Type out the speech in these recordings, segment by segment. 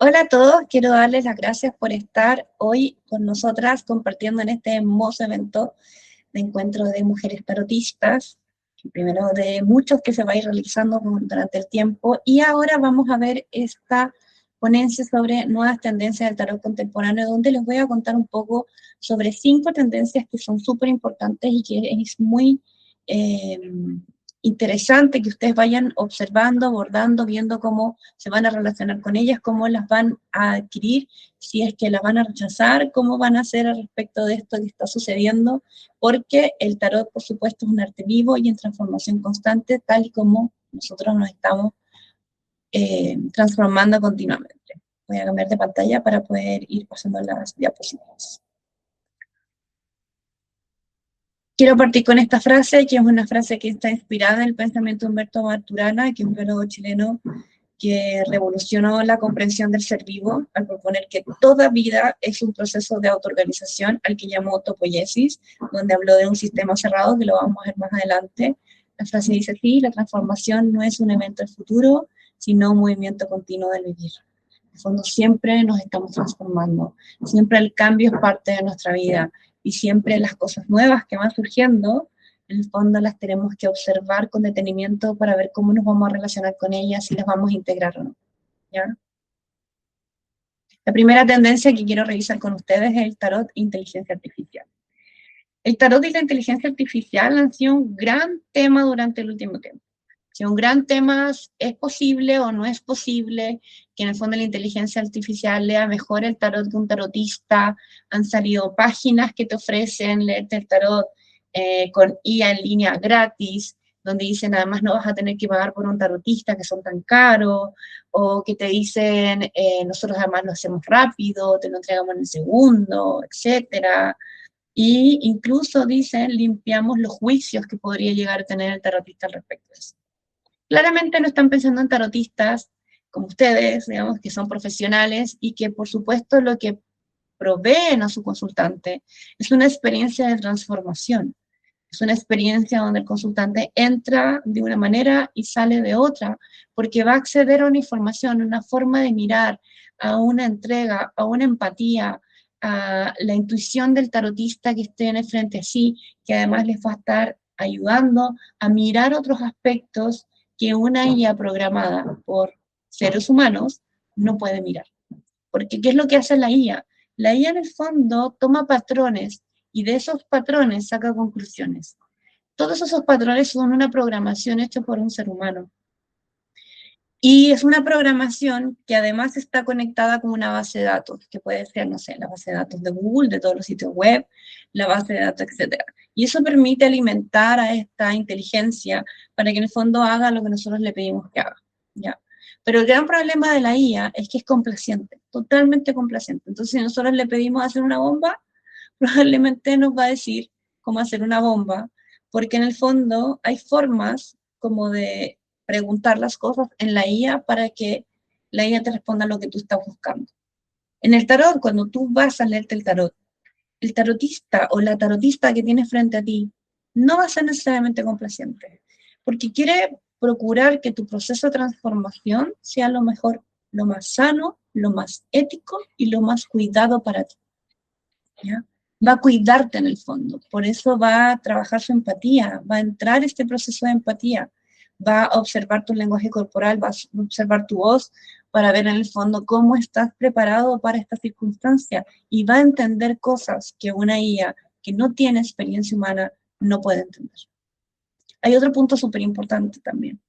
Hola a todos, quiero darles las gracias por estar hoy con nosotras compartiendo en este hermoso evento de encuentro de mujeres tarotistas, el primero de muchos que se va a ir realizando durante el tiempo, y ahora vamos a ver esta ponencia sobre nuevas tendencias del tarot contemporáneo, donde les voy a contar un poco sobre 5 tendencias que son súper importantes y que es muy interesante que ustedes vayan observando, abordando, viendo cómo se van a relacionar con ellas, cómo las van a adquirir, si es que las van a rechazar, cómo van a hacer al respecto de esto que está sucediendo, porque el tarot, por supuesto, es un arte vivo y en transformación constante, tal y como nosotros nos estamos transformando continuamente. Voy a cambiar de pantalla para poder ir pasando las diapositivas. Quiero partir con esta frase, que es una frase que está inspirada en el pensamiento de Humberto Maturana, que es un biólogo chileno que revolucionó la comprensión del ser vivo al proponer que toda vida es un proceso de autoorganización, al que llamó autopoiesis, donde habló de un sistema cerrado, que lo vamos a ver más adelante. La frase dice así: la transformación no es un evento del futuro, sino un movimiento continuo del vivir. En el fondo siempre nos estamos transformando, siempre el cambio es parte de nuestra vida, y siempre las cosas nuevas que van surgiendo, en el fondo las tenemos que observar con detenimiento para ver cómo nos vamos a relacionar con ellas, si las vamos a integrar o no, ¿ya? La primera tendencia que quiero revisar con ustedes es el tarot e inteligencia artificial. El tarot y la inteligencia artificial han sido un gran tema durante el último tiempo. Si un gran tema es posible o no es posible, que en el fondo la inteligencia artificial lea mejor el tarot que un tarotista. Han salido páginas que te ofrecen leerte el tarot con IA en línea gratis, donde dicen además no vas a tener que pagar por un tarotista que son tan caros, o que te dicen nosotros además lo hacemos rápido, te lo entregamos en el segundo, etcétera. Y incluso dicen limpiamos los juicios que podría llegar a tener el tarotista al respecto de eso. Claramente no están pensando en tarotistas como ustedes, digamos, que son profesionales y que por supuesto lo que proveen a su consultante es una experiencia de transformación. Es una experiencia donde el consultante entra de una manera y sale de otra, porque va a acceder a una información, una forma de mirar, a una entrega, a una empatía, a la intuición del tarotista que esté en el frente a sí, que además les va a estar ayudando a mirar otros aspectos que una IA programada por seres humanos no puede mirar. Porque ¿qué es lo que hace la IA? La IA en el fondo toma patrones y de esos patrones saca conclusiones. Todos esos patrones son una programación hecha por un ser humano. Y es una programación que además está conectada con una base de datos, que puede ser, no sé, la base de datos de Google, de todos los sitios web, la base de datos, etc. Y eso permite alimentar a esta inteligencia para que en el fondo haga lo que nosotros le pedimos que haga, ¿ya? Pero el gran problema de la IA es que es complaciente, totalmente complaciente. Entonces, si nosotros le pedimos hacer una bomba, probablemente nos va a decir cómo hacer una bomba, porque en el fondo hay formas como de preguntar las cosas en la IA para que la IA te responda lo que tú estás buscando. En el tarot, cuando tú vas a leerte el tarotista o la tarotista que tienes frente a ti no va a ser necesariamente complaciente, porque quiere procurar que tu proceso de transformación sea lo mejor, lo más sano, lo más ético y lo más cuidado para ti, ¿ya? Va a cuidarte en el fondo, por eso va a trabajar su empatía, va a entrar este proceso de empatía, va a observar tu lenguaje corporal, va a observar tu voz para ver en el fondo cómo estás preparado para esta circunstancia y va a entender cosas que una IA que no tiene experiencia humana no puede entender. Hay otro punto súper importante también.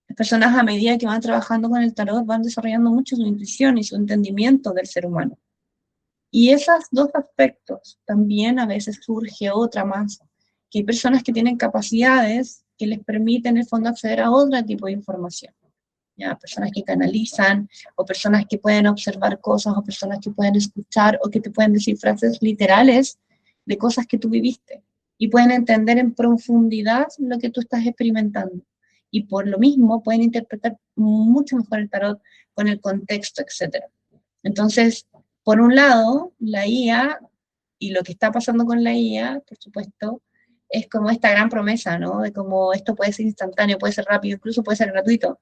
Las personas a medida que van trabajando con el tarot van desarrollando mucho su intuición y su entendimiento del ser humano. Y esos dos aspectos también a veces surge otra más, que hay personas que tienen capacidades que les permiten en el fondo acceder a otro tipo de información. ¿Ya? Personas que canalizan, o personas que pueden observar cosas, o personas que pueden escuchar, o que te pueden decir frases literales de cosas que tú viviste. Y pueden entender en profundidad lo que tú estás experimentando. Y por lo mismo pueden interpretar mucho mejor el tarot con el contexto, etc. Entonces, por un lado, la IA y lo que está pasando con la IA, por supuesto, es como esta gran promesa, ¿no? De cómo esto puede ser instantáneo, puede ser rápido, incluso puede ser gratuito.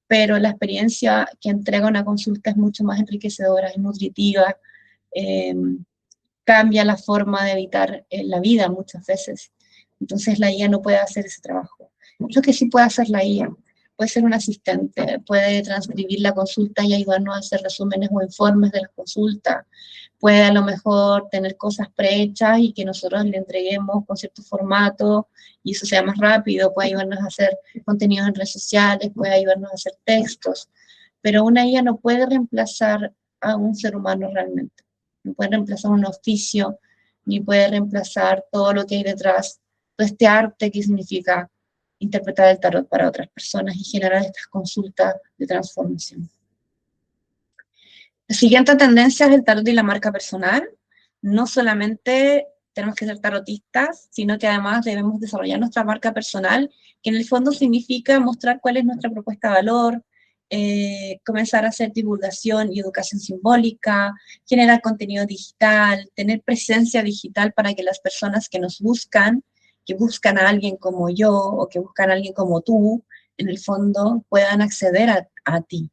pero la experiencia que entrega una consulta es mucho más enriquecedora, es nutritiva, eh, cambia la forma de evitar la vida muchas veces. Entonces la IA no puede hacer ese trabajo. Lo que sí puede hacer la IA, puede ser un asistente, puede transcribir la consulta y ayudarnos a hacer resúmenes o informes de la consulta, puede a lo mejor tener cosas prehechas y que nosotros le entreguemos con cierto formato y eso sea más rápido, puede ayudarnos a hacer contenidos en redes sociales, puede ayudarnos a hacer textos, pero una IA no puede reemplazar a un ser humano realmente, no puede reemplazar un oficio, ni puede reemplazar todo lo que hay detrás, todo este arte que significa interpretar el tarot para otras personas y generar estas consultas de transformación. La siguiente tendencia es el tarot y la marca personal. No solamente tenemos que ser tarotistas, sino que además debemos desarrollar nuestra marca personal, que en el fondo significa mostrar cuál es nuestra propuesta de valor, comenzar a hacer divulgación y educación simbólica, generar contenido digital, tener presencia digital para que las personas que nos buscan, que buscan a alguien como yo o que buscan a alguien como tú, en el fondo puedan acceder a ti,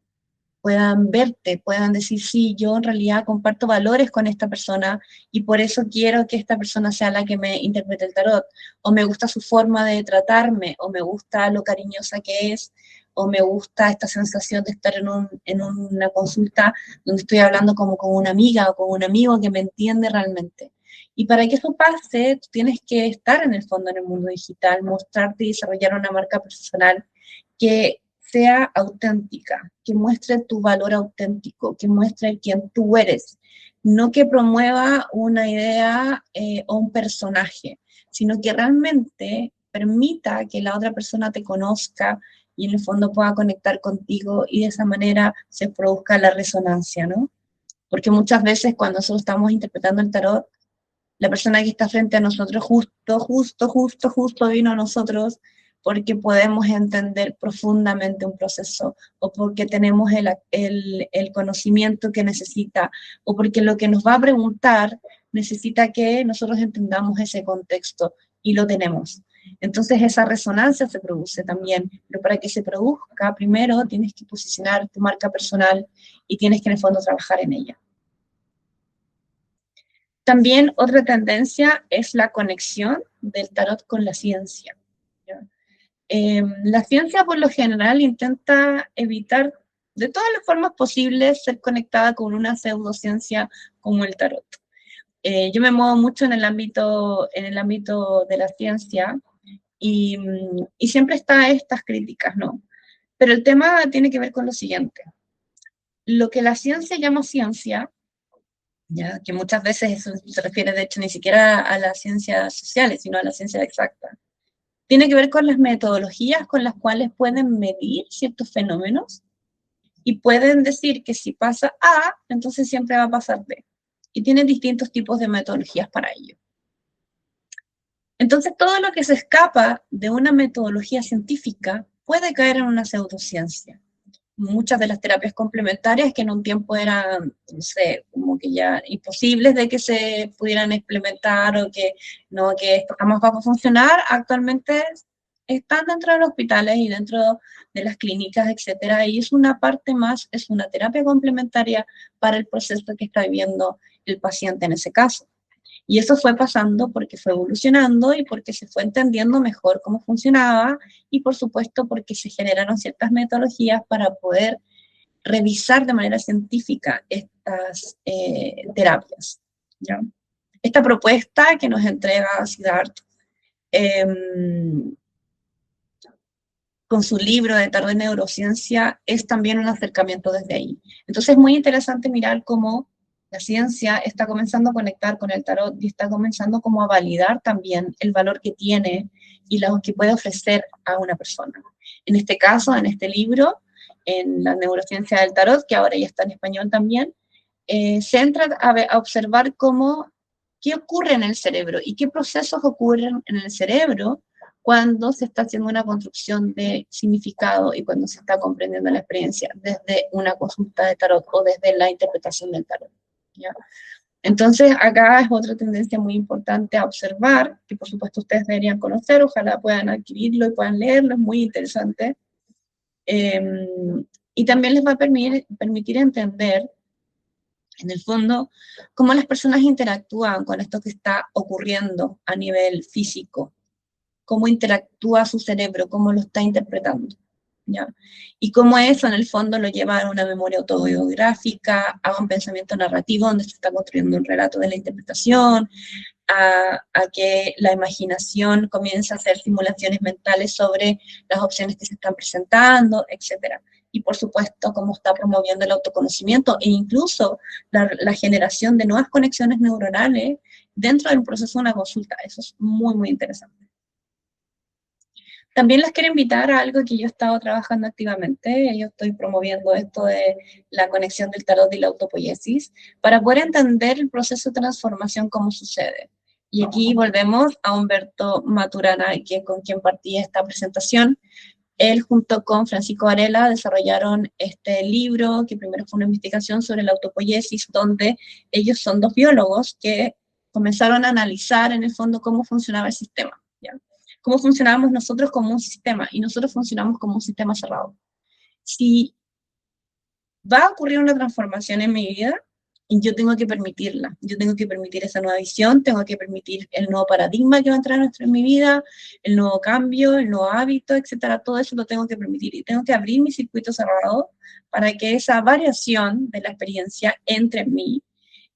puedan verte, puedan decir, sí, yo en realidad comparto valores con esta persona y por eso quiero que esta persona sea la que me interprete el tarot, o me gusta su forma de tratarme, o me gusta lo cariñosa que es, o me gusta esta sensación de estar en una consulta donde estoy hablando como con una amiga o con un amigo que me entiende realmente. Y para que eso pase, tú tienes que estar en el fondo en el mundo digital, mostrarte y desarrollar una marca personal que sea auténtica, que muestre tu valor auténtico, que muestre quién tú eres, no que promueva una idea o un personaje, sino que realmente permita que la otra persona te conozca y en el fondo pueda conectar contigo y de esa manera se produzca la resonancia, ¿no? Porque muchas veces cuando nosotros estamos interpretando el tarot, la persona que está frente a nosotros justo vino a nosotros porque podemos entender profundamente un proceso o porque tenemos el conocimiento que necesita o porque lo que nos va a preguntar necesita que nosotros entendamos ese contexto y lo tenemos. Entonces esa resonancia se produce también, pero para que se produzca, primero tienes que posicionar tu marca personal y tienes que en el fondo trabajar en ella. También otra tendencia es la conexión del tarot con la ciencia. La ciencia por lo general intenta evitar de todas las formas posibles ser conectada con una pseudociencia como el tarot. Yo me muevo mucho en el ámbito de la ciencia y siempre está estas críticas, ¿no? Pero el tema tiene que ver con lo siguiente. Lo que la ciencia llama ciencia, ¿ya? Que muchas veces eso se refiere de hecho ni siquiera a las ciencias sociales, sino a la ciencia exacta. Tiene que ver con las metodologías con las cuales pueden medir ciertos fenómenos y pueden decir que si pasa A, entonces siempre va a pasar B. Y tienen distintos tipos de metodologías para ello. Entonces todo lo que se escapa de una metodología científica puede caer en una pseudociencia. Muchas de las terapias complementarias que en un tiempo eran, no sé, como que ya imposibles de que se pudieran implementar o que no, que esto jamás va a funcionar, actualmente están dentro de los hospitales y dentro de las clínicas, etcétera, y es una parte más, es una terapia complementaria para el proceso que está viviendo el paciente en ese caso. Y eso fue pasando porque fue evolucionando y porque se fue entendiendo mejor cómo funcionaba y por supuesto porque se generaron ciertas metodologías para poder revisar de manera científica estas terapias, ¿ya? Esta propuesta que nos entrega Siddharth con su libro de tarot de neurociencia es también un acercamiento desde ahí. Entonces es muy interesante mirar cómo la ciencia está comenzando a conectar con el tarot y está comenzando como a validar también el valor que tiene y lo que puede ofrecer a una persona. En este caso, en este libro, en la neurociencia del tarot, que ahora ya está en español también, se entra a observar cómo, qué ocurre en el cerebro y qué procesos ocurren en el cerebro cuando se está haciendo una construcción de significado y cuando se está comprendiendo la experiencia desde una consulta de tarot o desde la interpretación del tarot, ¿ya? Entonces, acá es otra tendencia muy importante a observar, que por supuesto ustedes deberían conocer, ojalá puedan adquirirlo y puedan leerlo, es muy interesante. Y también les va a permitir entender, en el fondo, cómo las personas interactúan con esto que está ocurriendo a nivel físico, cómo interactúa su cerebro, cómo lo está interpretando, ¿ya? Y cómo eso, en el fondo, lo lleva a una memoria autobiográfica, a un pensamiento narrativo donde se está construyendo un relato de la interpretación, a que la imaginación comienza a hacer simulaciones mentales sobre las opciones que se están presentando, etc. Y por supuesto, cómo está promoviendo el autoconocimiento e incluso la generación de nuevas conexiones neuronales dentro del proceso de una consulta. Eso es muy, muy interesante. También les quiero invitar a algo que yo he estado trabajando activamente. Yo estoy promoviendo esto de la conexión del tarot y la autopoiesis para poder entender el proceso de transformación, cómo sucede. Y aquí volvemos a Humberto Maturana, con quien partí esta presentación. Él junto con Francisco Varela desarrollaron este libro, que primero fue una investigación sobre la autopoiesis, donde ellos son dos biólogos que comenzaron a analizar en el fondo cómo funcionaba el sistema, ¿ya? Cómo funcionábamos nosotros como un sistema, y nosotros funcionamos como un sistema cerrado. Si va a ocurrir una transformación en mi vida, y yo tengo que permitirla, yo tengo que permitir esa nueva visión, tengo que permitir el nuevo paradigma que va a entrar en mi vida, el nuevo cambio, el nuevo hábito, etcétera, todo eso lo tengo que permitir, y tengo que abrir mi circuito cerrado para que esa variación de la experiencia entre en mí,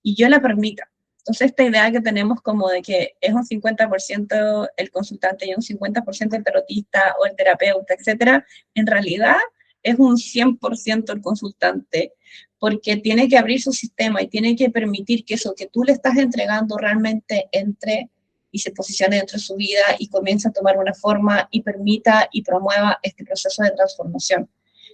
y yo la permita. Entonces, esta idea que tenemos como de que es un 50% el consultante y un 50% el tarotista o el terapeuta, etcétera, en realidad es un 100% el consultante, porque tiene que abrir su sistema y tiene que permitir que eso que tú le estás entregando realmente entre y se posicione dentro de su vida y comience a tomar una forma y permita y promueva este proceso de transformación.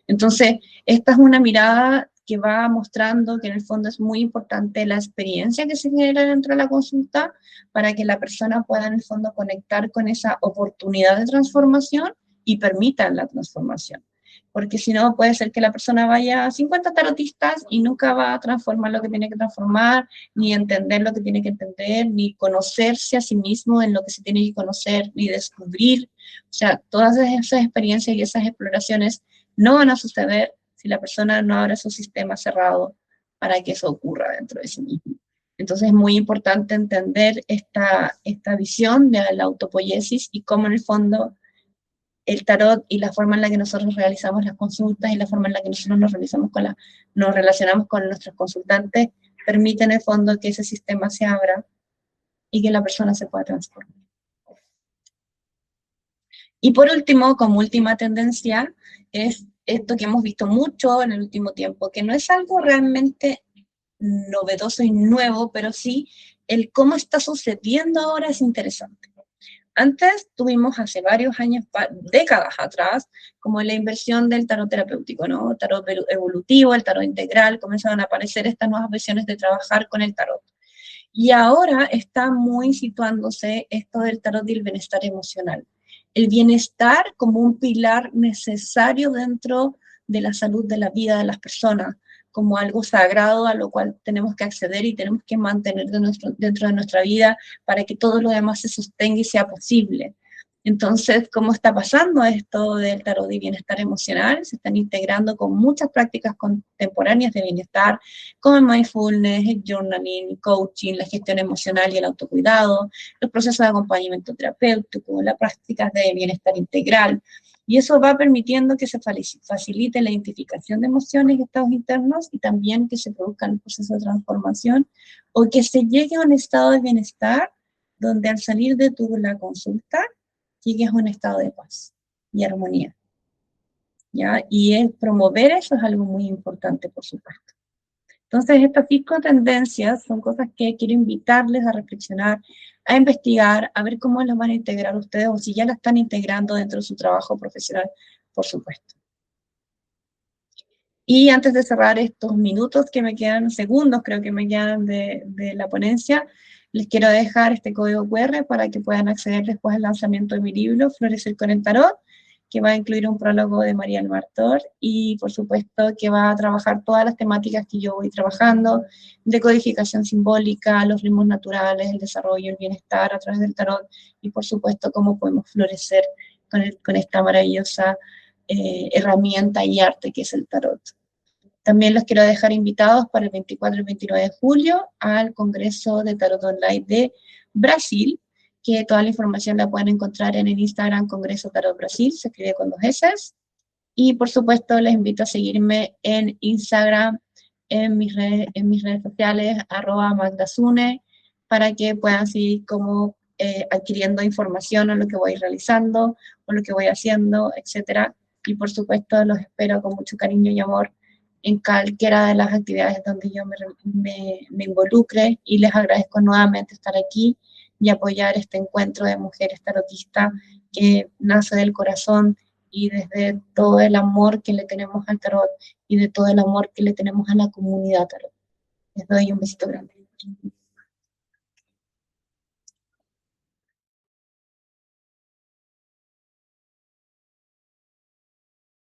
Entonces, esta es una mirada que va mostrando que en el fondo es muy importante la experiencia que se genera dentro de la consulta para que la persona pueda en el fondo conectar con esa oportunidad de transformación y permita la transformación. Porque si no, puede ser que la persona vaya a 50 tarotistas y nunca va a transformar lo que tiene que transformar, ni entender lo que tiene que entender, ni conocerse a sí mismo en lo que se tiene que conocer, ni descubrir. O sea, todas esas experiencias y esas exploraciones no van a suceder si la persona no abre su sistema cerrado para que eso ocurra dentro de sí mismo. Entonces es muy importante entender esta visión de la autopoiesis y cómo en el fondo el tarot y la forma en la que nosotros realizamos las consultas y la forma en la que nosotros nos relacionamos con nuestros consultantes permite en el fondo que ese sistema se abra y que la persona se pueda transformar. Y por último, como última tendencia, es esto que hemos visto mucho en el último tiempo, que no es algo realmente novedoso y nuevo, pero sí el cómo está sucediendo ahora es interesante. Antes tuvimos hace varios años, décadas atrás, como la inversión del tarot terapéutico, ¿no? El tarot evolutivo, el tarot integral, comenzaron a aparecer estas nuevas versiones de trabajar con el tarot. Y ahora está muy situándose esto del tarot y el bienestar emocional. El bienestar como un pilar necesario dentro de la salud de la vida de las personas, como algo sagrado a lo cual tenemos que acceder y tenemos que mantener dentro de nuestra vida para que todo lo demás se sostenga y sea posible. Entonces, ¿cómo está pasando esto del tarot y bienestar emocional? Se están integrando con muchas prácticas contemporáneas de bienestar, como el mindfulness, el journaling, el coaching, la gestión emocional y el autocuidado, los procesos de acompañamiento terapéutico, las prácticas de bienestar integral. Y eso va permitiendo que se facilite la identificación de emociones y estados internos y también que se produzcan un proceso de transformación o que se llegue a un estado de bienestar donde al salir de la consulta llegues a un estado de paz y armonía, ¿ya? Y el promover eso es algo muy importante, por supuesto. Entonces, estas 5 tendencias son cosas que quiero invitarles a reflexionar, a investigar, a ver cómo las van a integrar ustedes o si ya las están integrando dentro de su trabajo profesional, por supuesto. Y antes de cerrar estos minutos que me quedan, segundos creo que me quedan de la ponencia, les quiero dejar este código QR para que puedan acceder después al lanzamiento de mi libro, Florecer con el Tarot, que va a incluir un prólogo de María Martor y por supuesto que va a trabajar todas las temáticas que yo voy trabajando, de codificación simbólica, los ritmos naturales, el desarrollo, el bienestar a través del tarot y por supuesto cómo podemos florecer con esta maravillosa herramienta y arte que es el tarot. También los quiero dejar invitados para el 24 y 29 de julio al Congreso de Tarot Online de Brasil, que toda la información la pueden encontrar en el Instagram Congreso Tarot Brasil, se escribe con 2 S. Y por supuesto les invito a seguirme en Instagram, en mis redes sociales, @magdasune, para que puedan seguir como adquiriendo información en lo que voy realizando, o lo que voy haciendo, etcétera. Y por supuesto los espero con mucho cariño y amor en cualquiera de las actividades donde yo me involucre, y les agradezco nuevamente estar aquí y apoyar este encuentro de mujeres tarotistas que nace del corazón y desde todo el amor que le tenemos al tarot y de todo el amor que le tenemos a la comunidad tarot. Les doy un besito grande.